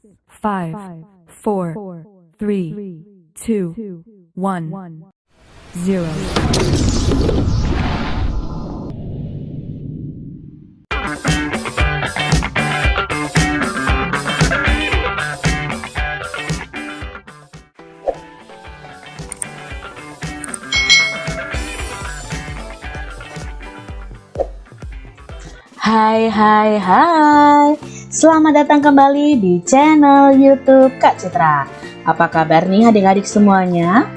5, 4, 3, 2, 1, 0. Hai, selamat datang kembali di channel YouTube Kak Citra. Apa kabar nih adik-adik semuanya?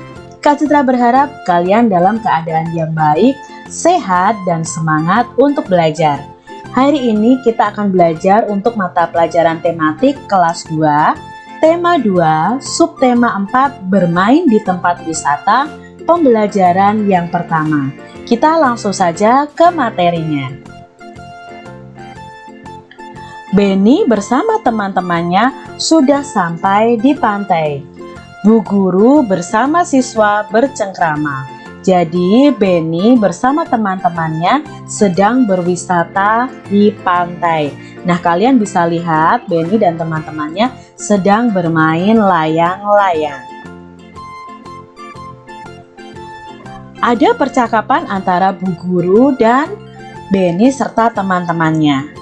Kak Citra berharap kalian dalam keadaan yang baik, sehat, dan semangat untuk belajar. Hari ini kita akan belajar untuk mata pelajaran tematik kelas 2, tema 2, subtema 4, bermain di tempat wisata, pembelajaran yang pertama. Kita langsung saja ke materinya. Benny bersama teman-temannya sudah sampai di pantai. Bu guru bersama siswa bercengkrama. Jadi Benny bersama teman-temannya sedang berwisata di pantai. Nah, kalian bisa lihat Benny dan teman-temannya sedang bermain layang-layang. Ada percakapan antara bu guru dan Benny serta teman-temannya.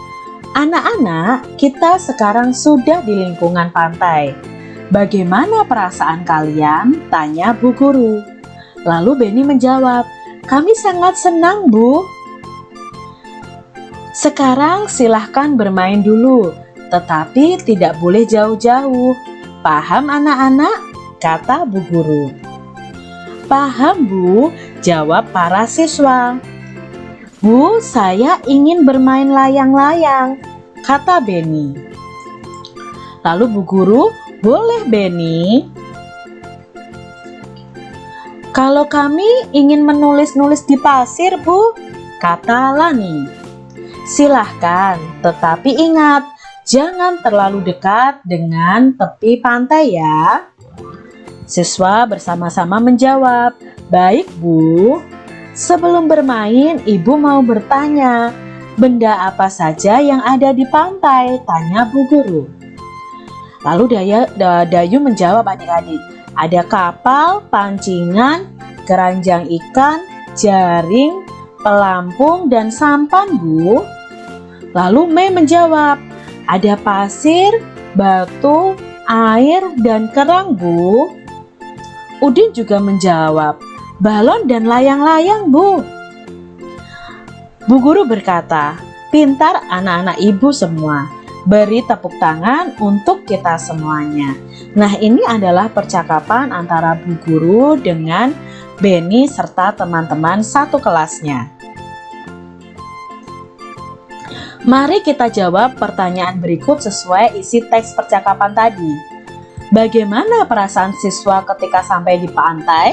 Anak-anak, kita sekarang sudah di lingkungan pantai. Bagaimana perasaan kalian? Tanya bu guru. Lalu Benny menjawab, kami sangat senang, Bu. Sekarang silahkan bermain dulu, tetapi tidak boleh jauh-jauh. Paham anak-anak? Kata bu guru. Paham, Bu, jawab para siswa. Bu, saya ingin bermain layang-layang, kata Benny. Lalu bu guru, boleh Benny? Kalau kami ingin menulis-nulis di pasir, Bu, kata Lani. Silahkan, tetapi ingat, jangan terlalu dekat dengan tepi pantai ya. Siswa bersama-sama menjawab, baik Bu. Sebelum bermain, ibu mau bertanya, benda apa saja yang ada di pantai? Tanya bu guru. Lalu Dayu menjawab adik-adik, ada kapal, pancingan, keranjang ikan, jaring, pelampung, dan sampan, Bu. Lalu Mei menjawab, ada pasir, batu, air, dan kerang, Bu. Udin juga menjawab, balon dan layang-layang, Bu. Bu guru berkata, pintar anak-anak ibu semua. Beri tepuk tangan untuk kita semuanya. Nah, ini adalah percakapan antara bu guru dengan Benny serta teman-teman satu kelasnya. Mari kita jawab pertanyaan berikut sesuai isi teks percakapan tadi. Bagaimana perasaan siswa ketika sampai di pantai?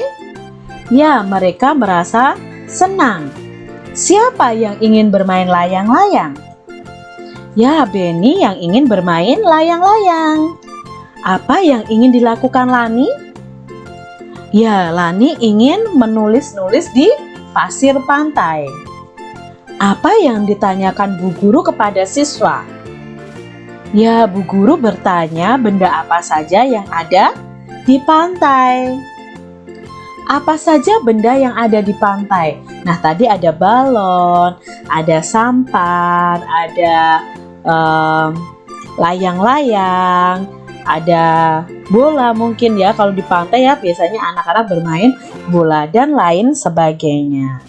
Ya, mereka merasa senang. Siapa yang ingin bermain layang-layang? Ya, Benny yang ingin bermain layang-layang. Apa yang ingin dilakukan Lani? Ya, Lani ingin menulis-nulis di pasir pantai. Apa yang ditanyakan bu guru kepada siswa? Ya, bu guru bertanya benda apa saja yang ada di pantai. Apa saja benda yang ada di pantai? Nah, tadi ada balon, ada sampan, ada layang-layang, ada bola mungkin ya. Kalau di pantai ya biasanya anak-anak bermain bola dan lain sebagainya.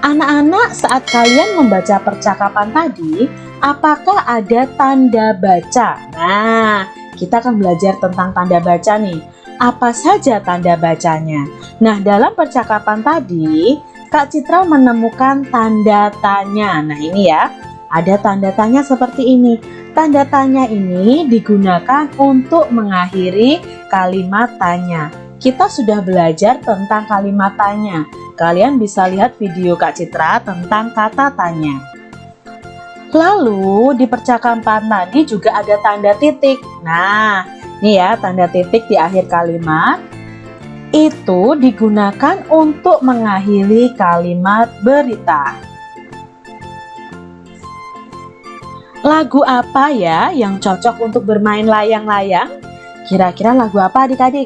Anak-anak, saat kalian membaca percakapan tadi, apakah ada tanda baca? Nah, kita akan belajar tentang tanda baca nih. Apa saja tanda bacanya? Nah, dalam percakapan tadi, Kak Citra menemukan tanda tanya. Nah, ini ya, ada tanda tanya seperti ini. Tanda tanya ini digunakan untuk mengakhiri kalimat tanya. Kita sudah belajar tentang kalimat tanya. Kalian bisa lihat video Kak Citra tentang kata tanya. Lalu di percakapan tadi juga ada tanda titik. Nah, ini ya tanda titik di akhir kalimat. Itu digunakan untuk mengakhiri kalimat berita. Lagu apa ya yang cocok untuk bermain layang-layang? Kira-kira lagu apa adik-adik?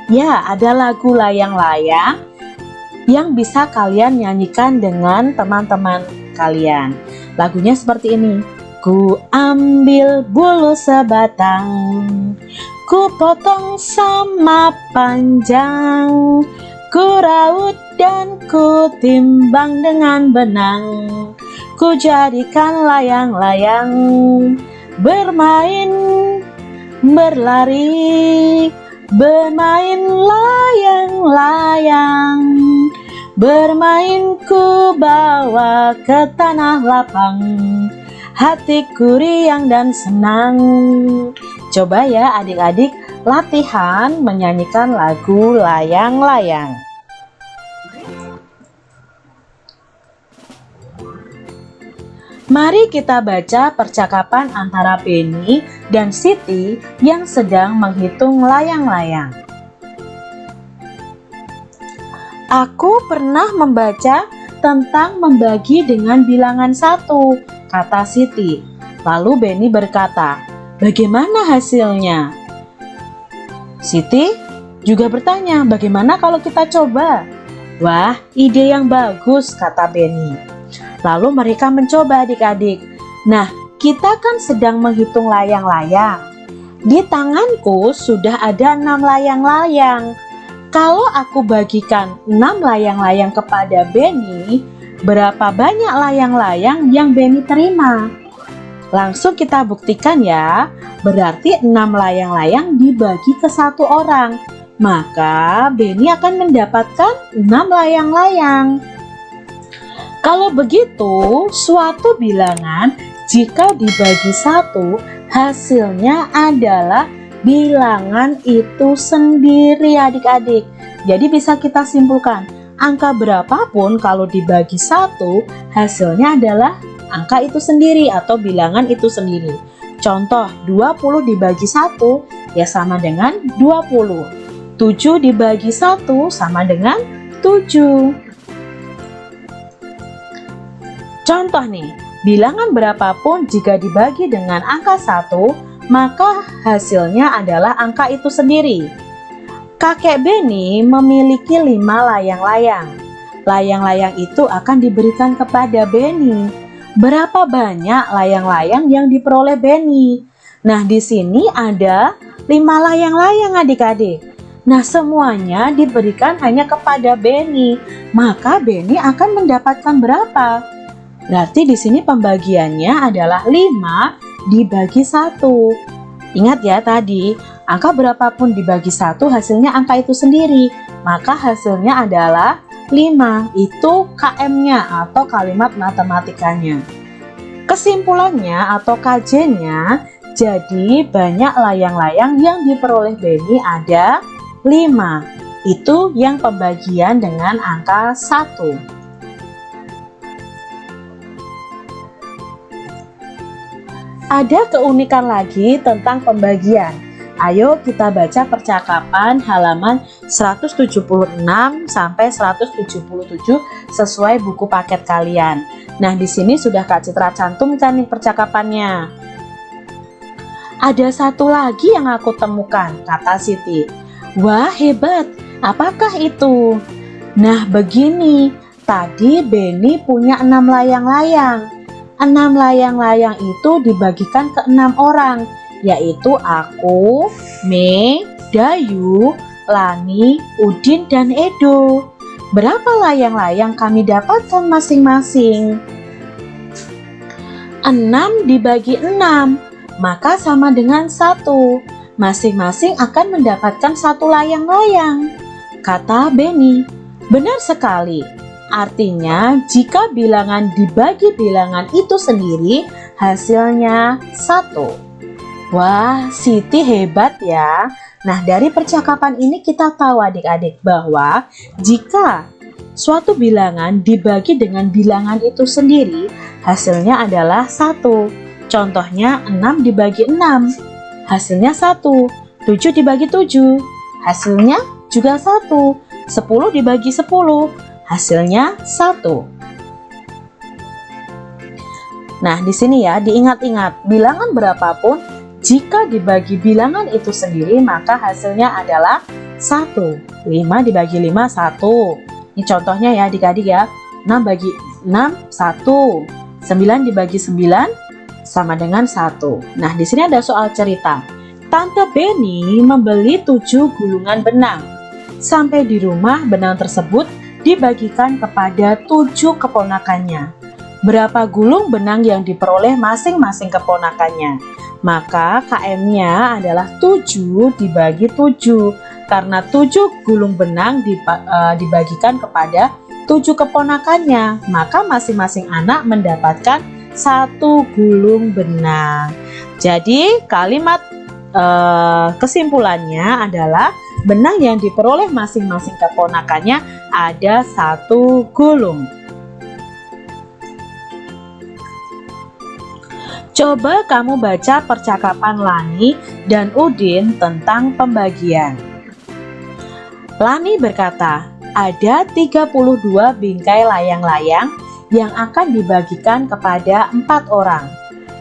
Ya, ada lagu layang-layang yang bisa kalian nyanyikan dengan teman-teman kalian. Lagunya seperti ini. Ku ambil bulu sebatang, ku potong sama panjang, ku raut dan ku timbang dengan benang, ku jadikan layang-layang, bermain, berlari, bermain layang-layang, bermain ku bawa ke tanah lapang, hatiku riang dan senang. Coba ya adik-adik latihan menyanyikan lagu layang-layang. Mari kita baca percakapan antara Benny dan Siti yang sedang menghitung layang-layang. Aku pernah membaca tentang membagi dengan bilangan 1, kata Siti. Lalu Benny berkata, bagaimana hasilnya? Siti juga bertanya, bagaimana kalau kita coba? Wah, ide yang bagus, kata Benny. Lalu mereka mencoba adik-adik. Nah, kita kan sedang menghitung layang-layang. Di tanganku sudah ada 6 layang-layang. Kalau aku bagikan 6 layang-layang kepada Benny, berapa banyak layang-layang yang Benny terima? Langsung kita buktikan ya. Berarti 6 layang-layang dibagi ke 1 orang. Maka Benny akan mendapatkan 6 layang-layang. Kalau begitu, suatu bilangan jika dibagi 1, hasilnya adalah bilangan itu sendiri adik-adik. Jadi bisa kita simpulkan, angka berapapun kalau dibagi 1, hasilnya adalah angka itu sendiri atau bilangan itu sendiri. Contoh, 20 dibagi 1 ya sama dengan 20. 7 dibagi 1 sama dengan 7. Contoh nih, bilangan berapapun jika dibagi dengan angka 1, maka hasilnya adalah angka itu sendiri. Kakek Benny memiliki 5 layang-layang. Layang-layang itu akan diberikan kepada Benny. Berapa banyak layang-layang yang diperoleh Benny? Nah, di sini ada 5 layang-layang adik-adik. Nah, semuanya diberikan hanya kepada Benny. Maka Benny akan mendapatkan berapa? Berarti di sini pembagiannya adalah 5 dibagi 1. Ingat ya tadi, angka berapapun dibagi 1 hasilnya angka itu sendiri. Maka hasilnya adalah 5. Itu KM-nya atau kalimat matematikanya. Kesimpulannya atau KJ-nya, jadi banyak layang-layang yang diperoleh Benny ada 5. Itu yang pembagian dengan angka 1. Ada keunikan lagi tentang pembagian. Ayo kita baca percakapan halaman 176 sampai 177 sesuai buku paket kalian. Nah, di sini sudah Kak Citra cantumkan nih percakapannya. Ada satu lagi yang aku temukan, kata Siti. Wah, hebat. Apakah itu? Nah, begini. Tadi Benny punya 6 layang-layang. 6 layang-layang itu dibagikan ke 6 orang, yaitu aku, Mei, Dayu, Lani, Udin, dan Edo. Berapa layang-layang kami dapatkan masing-masing? 6 dibagi 6, maka sama dengan 1. Masing-masing akan mendapatkan 1 layang-layang, kata Benny. Benar sekali. Artinya, jika bilangan dibagi bilangan itu sendiri, hasilnya 1. Wah, Siti hebat ya. Nah, dari percakapan ini kita tahu adik-adik bahwa jika suatu bilangan dibagi dengan bilangan itu sendiri, hasilnya adalah 1. Contohnya 6 dibagi 6, hasilnya 1. 7 dibagi 7, hasilnya juga 1. 10 dibagi 10, hasilnya 1. Nah, di sini ya, diingat-ingat, bilangan berapapun jika dibagi bilangan itu sendiri maka hasilnya adalah 1. 5 dibagi 5, 1. Ini contohnya ya adik-adik ya. 6 bagi 6, 1. 9 dibagi 9 sama dengan 1. Nah, di sini ada soal cerita. Tante Beni membeli 7 gulungan benang. Sampai di rumah, benang tersebut dibagikan kepada 7 keponakannya. Berapa gulung benang yang diperoleh masing-masing keponakannya? Maka KM-nya adalah 7 dibagi 7. Karena 7 gulung benang dibagikan kepada 7 keponakannya, maka masing-masing anak mendapatkan 1 gulung benang. Jadi kalimat kesimpulannya adalah benang yang diperoleh masing-masing keponakannya ada 1 gulung. Coba kamu baca percakapan Lani dan Udin tentang pembagian. Lani berkata, ada 32 bingkai layang-layang yang akan dibagikan kepada 4 orang.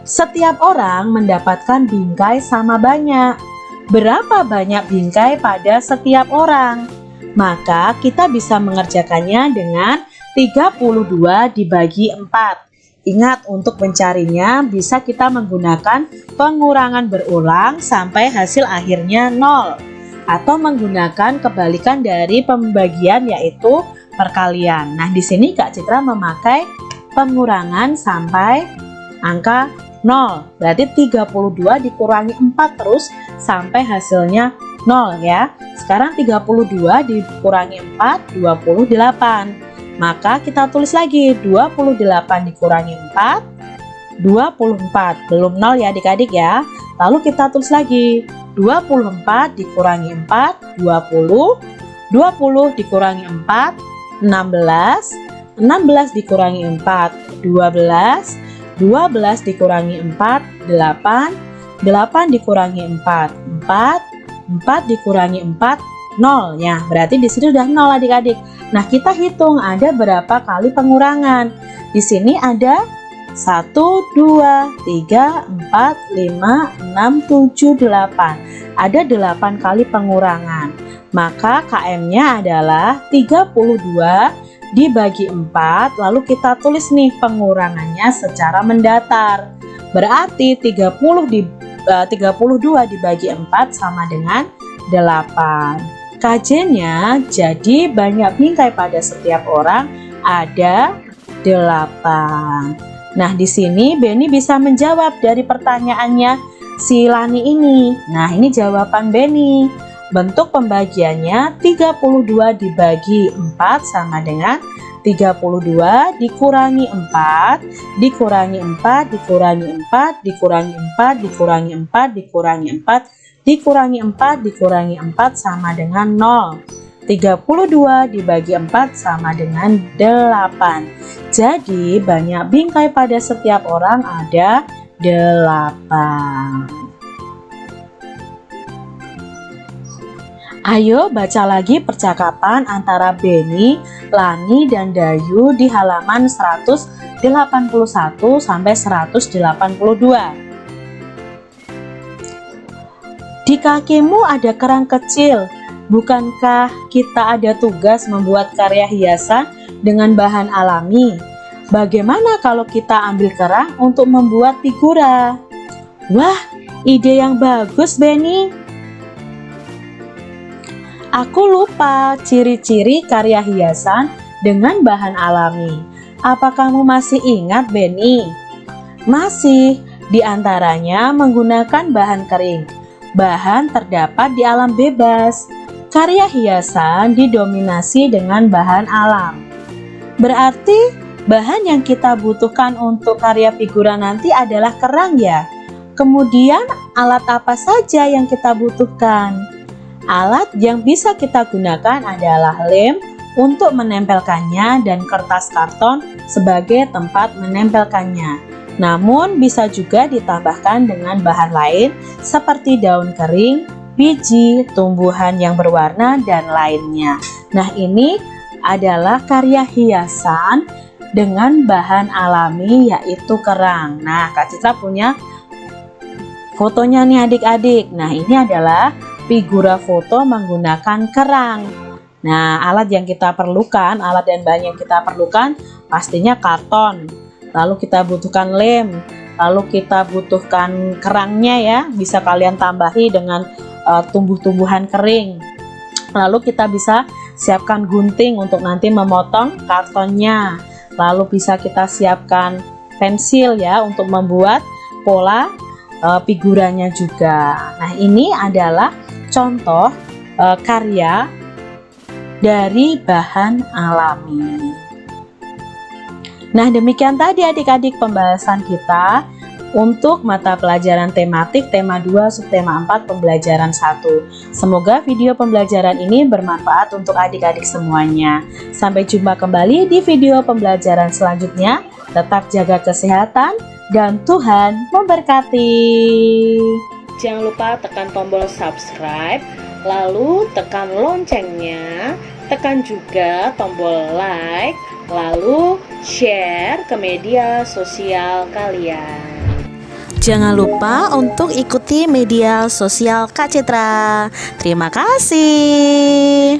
Setiap orang mendapatkan bingkai sama banyak. Berapa banyak bingkai pada setiap orang? Maka kita bisa mengerjakannya dengan 32 dibagi 4. Ingat, untuk mencarinya bisa kita menggunakan pengurangan berulang sampai hasil akhirnya 0. Atau menggunakan kebalikan dari pembagian yaitu perkalian. Nah, di sini Kak Citra memakai pengurangan sampai angka 0. Berarti 32 dikurangi 4 terus sampai hasilnya 0 ya. Sekarang 32 dikurangi 4, 28. Maka kita tulis lagi 28 dikurangi 4, 24. Belum 0 ya adik-adik ya. Lalu kita tulis lagi 24 dikurangi 4, 20. 20 dikurangi 4, 16. 16 dikurangi 4, 12. 12 dikurangi 4, 8. 8 dikurangi 4, 4. 4 dikurangi 4, 0 ya. Berarti di sini sudah 0 adik-adik. Nah, kita hitung ada berapa kali pengurangan. Di sini ada 1, 2, 3, 4, 5, 6, 7, 8. Ada 8 kali pengurangan. Maka KM-nya adalah 32 dibagi 4. Lalu kita tulis nih pengurangannya secara mendatar. Berarti 32 dibagi 4 sama dengan 8. KJ-nya jadi banyak bingkai pada setiap orang ada 8. Nah, di sini Beni bisa menjawab dari pertanyaannya si Lani ini. Nah, ini jawaban Beni. Bentuk pembagiannya 32 dibagi 4 sama dengan 32 dikurangi 4, dikurangi 4, dikurangi 4, dikurangi 4, dikurangi 4, dikurangi 4, dikurangi 4, dikurangi 4 sama dengan 0. 32 dibagi 4 sama dengan 8. Jadi banyak bingkai pada setiap orang ada 8. Ayo baca lagi percakapan antara Beni, Lani, dan Dayu di halaman 181 sampai 182. Di kakimu ada kerang kecil. Bukankah kita ada tugas membuat karya hiasan dengan bahan alami? Bagaimana kalau kita ambil kerang untuk membuat figura? Wah, ide yang bagus, Beni. Aku lupa ciri-ciri karya hiasan dengan bahan alami. Apa kamu masih ingat, Beni? Masih, diantaranya menggunakan bahan kering. Bahan terdapat di alam bebas. Karya hiasan didominasi dengan bahan alam. Berarti bahan yang kita butuhkan untuk karya figura nanti adalah kerang ya. Kemudian alat apa saja yang kita butuhkan? Alat yang bisa kita gunakan adalah lem untuk menempelkannya dan kertas karton sebagai tempat menempelkannya. Namun bisa juga ditambahkan dengan bahan lain seperti daun kering, biji, tumbuhan yang berwarna, dan lainnya. Nah, ini adalah karya hiasan dengan bahan alami yaitu kerang. Nah, Kak Citra punya fotonya nih adik-adik. Nah, ini adalah figura foto menggunakan kerang. Nah, alat yang kita perlukan, alat dan bahan yang kita perlukan pastinya karton. Lalu kita butuhkan lem, lalu kita butuhkan kerangnya ya. Bisa kalian tambahi dengan tumbuh-tumbuhan kering. Lalu kita bisa siapkan gunting untuk nanti memotong kartonnya. Lalu bisa kita siapkan pensil ya untuk membuat pola figuranya juga. Nah, ini adalah contoh karya dari bahan alami. Nah, demikian tadi adik-adik pembahasan kita untuk mata pelajaran tematik tema 2 subtema 4 pembelajaran 1. Semoga video pembelajaran ini bermanfaat untuk adik-adik semuanya. Sampai jumpa kembali di video pembelajaran selanjutnya. Tetap jaga kesehatan dan Tuhan memberkati. Jangan lupa tekan tombol subscribe, lalu tekan loncengnya, tekan juga tombol like, lalu share ke media sosial kalian. Jangan lupa untuk ikuti media sosial Kak Citra. Terima kasih.